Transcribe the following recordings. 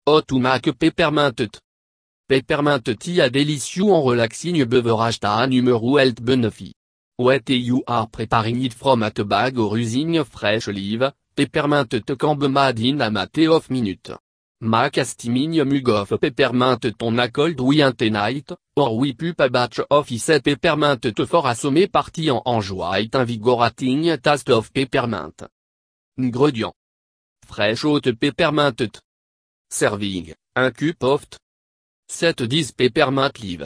Otumak peppermint. Peppermint tea a délicieux en relaxing beverage ta numéro health benefit. What you are preparing it from at bag or using fresh leaf, peppermint te cambe made in a matter of minute. Mac steaming mug of peppermint ton a cold we night, or we pup a batch of is peppermint te for assommer party en enjoy invigorating taste of peppermint. Ingrédients. Fresh haute peppermint. Serving, 1 cup of 7-10 peppermint leaf.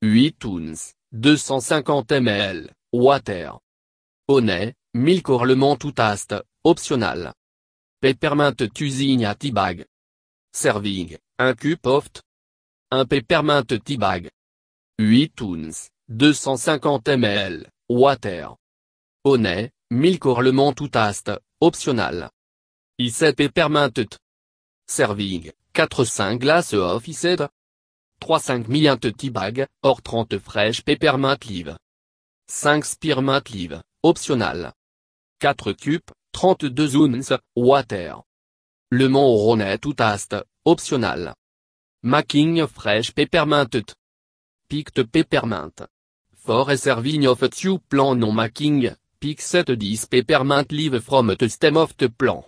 8 ounces, 250 ml, water. Honey, milk or lemon to taste, optional. Peppermint using a tea bag. Serving, 1 cup of 1 peppermint tea bag. 8 ounces, 250 ml, water. Honey, milk or lemon to taste, optional. Is peppermint. Serving, 4-5 glaces of is 3-5 millionth tea bag, or 30 fresh peppermint leaf. 5 spearmint leaf, optional. 4 cups, 32 ounces, water. Lemon or honey to taste, optional. Making fresh peppermint. Picked peppermint. For a serving of 2 plant non making, pick 7-10 peppermint leaf from the stem of the plant.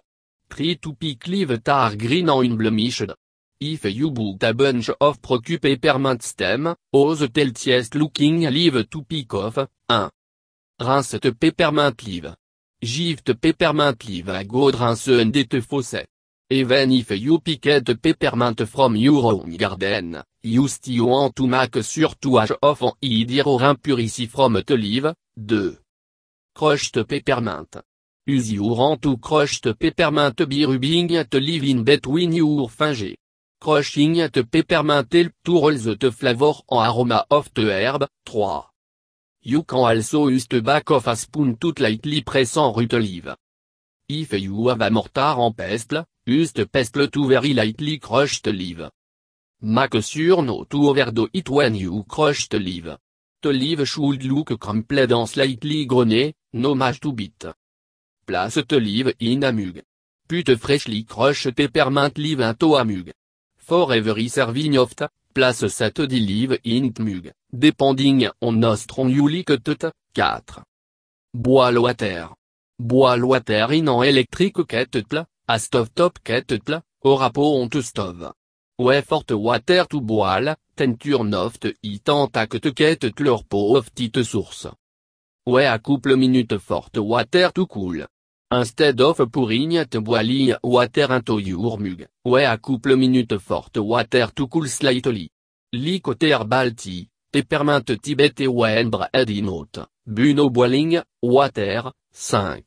3 to pick leaf tar green and unblemished. If you book a bunch of procu peppermint stem, ose healthiest looking leaf to pick off, 1. Rince te peppermint leaf. Give te peppermint leaf a good rinse and te faucet. Even if you picked peppermint from your own garden, you still want to make sure to wash off and either or impurity from the leaf. 2. Crushed peppermint. Use your hand to crush the peppermint by rubbing the leaf in between your fingers. Crushing the peppermint helps to roll the flavor and aroma of the herb. 3. You can also use the back of a spoon to lightly press on root leaf. If you have a mortar and pestle, use the pestle to very lightly crush the leaf. Make sure not to overdo it when you crush the leaf. The leaf should look crumpled and slightly grown, no mash to bit. Place the leaf in a mug. Put freshly crushed peppermint leaf into a mug. For every serving of tea, place 7-10 leaf in the mug, depending on how strong you like it. 4. Boil water. Boil water in an electric kettle, a stovetop kettle, or a pot stove. Wait for the water to boil, then turn off the heat and take the kettle or pot of tea to source. Wait a couple minutes for the water to cool. Instead of pouring the boiling water into your mug, wait a couple minutes for the water to cool slightly. Like herbal tea, peppermint tea better when brewed in hot, boiling water. 5.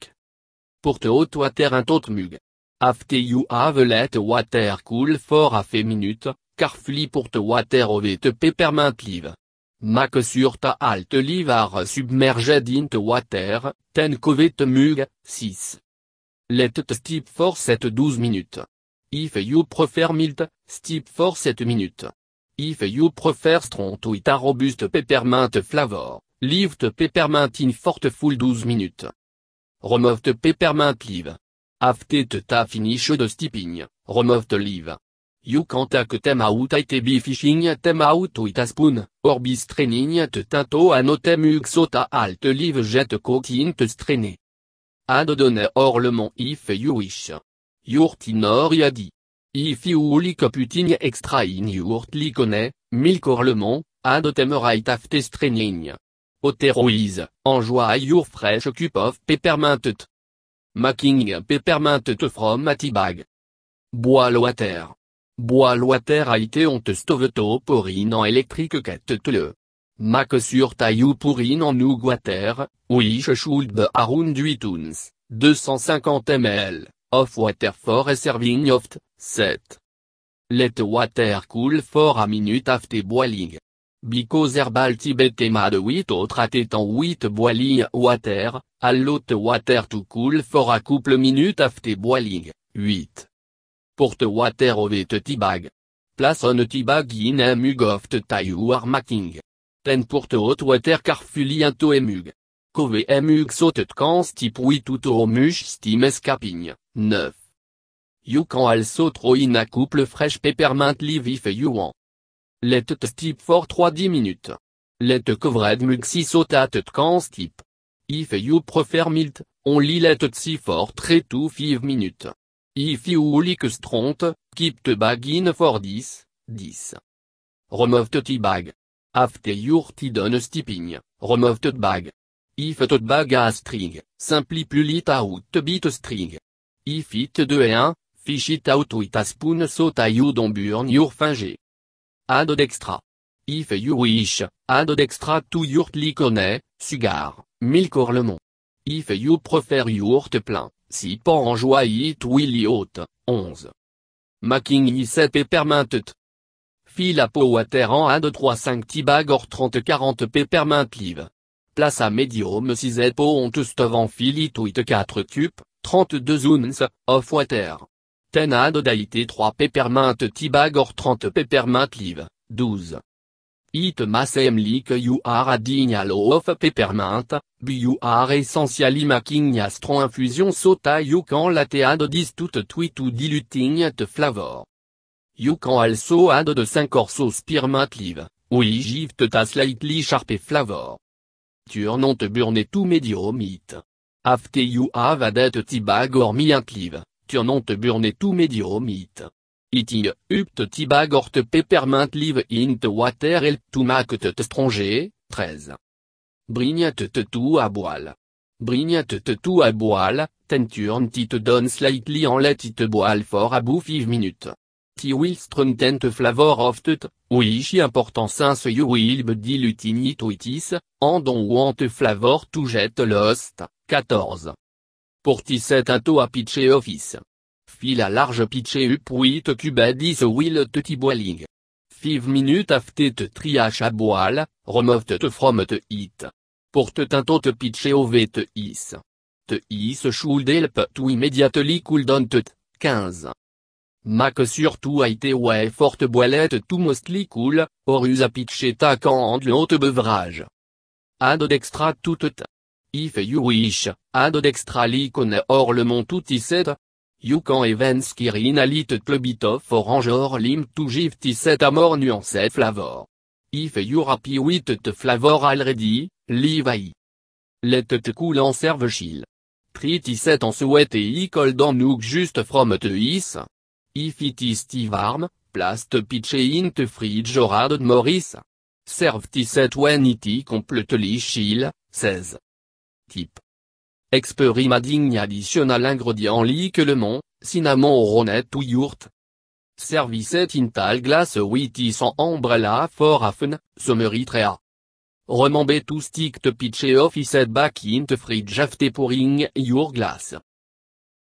Put hot water into the mug. After you have let water cool for a few minutes, carefully pour the water over the peppermint leaf. Make sure all the leaves are submerged in the water, then cover the mug. 6. Let it steep for 7-12 minutes. If you prefer mild, steep for 7 minutes. If you prefer strong with a robust peppermint flavor, leave the peppermint in for the full 12 minutes. Remove the peppermint leaf. After the finished steeping, remove the leaf. You can take them out by fishing them out with a spoon, or by straining the into an mug so that all the leaf jet coke in the strainer. Add honey or lemon if you wish. Your tea or yadi. If you like putting extra in your tea honey, milk or lemon, add them right after straining. Otherwise, enjoy your fresh cup of peppermint. Making peppermint from a tea bag. Boil water. Boil water a été on te stovetop or in an electric kettle. Make sure you pour in an nug water, which should be around 8 ounces, 250 ml, of water for a serving of 7. Let water cool for a minute after boiling. Because herbal tea better made with or treated with boiling water, allow the water to cool for a couple minutes after boiling. 8. Pour the water over the tea bag. Place on a tea bag in a mug of the tea you are making. Then pour the hot water carefully into a mug. Cover a mug so that can steep without too much steam escaping. 9. You can also throw in a couple fresh peppermint leaf if you want. Let it steep for 3-10 minutes. Let covered muxi so that it can steep. If you prefer mild, only let it sit for 3-5 minutes. If you like strong, keep the bag in for 10. Remove the tea bag. After your tea done steeping, remove the bag. If the bag has string, simply pull it out a bit string. If it doesn't, fish it out with a spoon so that you don't burn your finger. Add extra. If you wish, add extra to your liquor, sugar, milk or lemon. If you prefer your plain, sip or enjoy it really hot. 11. Making is peppermint tea. Fill up water en add 3-5 tea bag or 30-40 peppermint leaf. Place à medium size pot stove en fill it with 4 cubes, 32 ounces, of water. 10 add daite 3 peppermint tea bag or 30 peppermint leaf. 12. It may seem like you are adding a lot of peppermint, but you are essentially making a strong infusion so that you can later add this to diluting the flavor. You can also add the 5 or so spearmint leaf, which give it a slightly sharp flavor. Turn on to burn to medium heat. After you have added tea bag or mint leaf, turn on to burn to medium heat. Heating up the tea bag or the peppermint leaf into water help to make it stronger. 13. Bring it to a boil. Bring it to a boil, then turn it down slightly and let it boil for about 5 minutes. Tea will strengthen the flavor of it, which is important since you will be diluting it with this, and don't want the flavor to get lost. 14. Pour tea set into a pitcher office. Fill a large pitcher up with cubed ice while the tea boiling. 5 minutes after the triage a boil, remove it from the heat. Pour the into the pitcher of the ice. The ice should help to immediately cool down it. 15. Make sure to wait away for the boilet to mostly cool, or use a pitcher that can handle hot beverage. Add extra to it. If you wish, add extra liquor or lemon to tea set. You can even squeeze in a little bit of orange or lime to give tea set a more nuanced flavor. If you're happy with the flavor already, leave it. Let it cool and serve chill. Treat tea set en sweat et cold and nook just from the ice. If it is tea warm, place the pitcher in the fridge or add more ice. Serve tea set when it is completely chill. 16. Tip. Experimenting additional ingredient like lemon, cinnamon or ronet to yurt. Service it in tall glass with ice and umbrella for a fun, summery trea. Remember to stick the pitcher of ice back in the fridge after pouring your glass.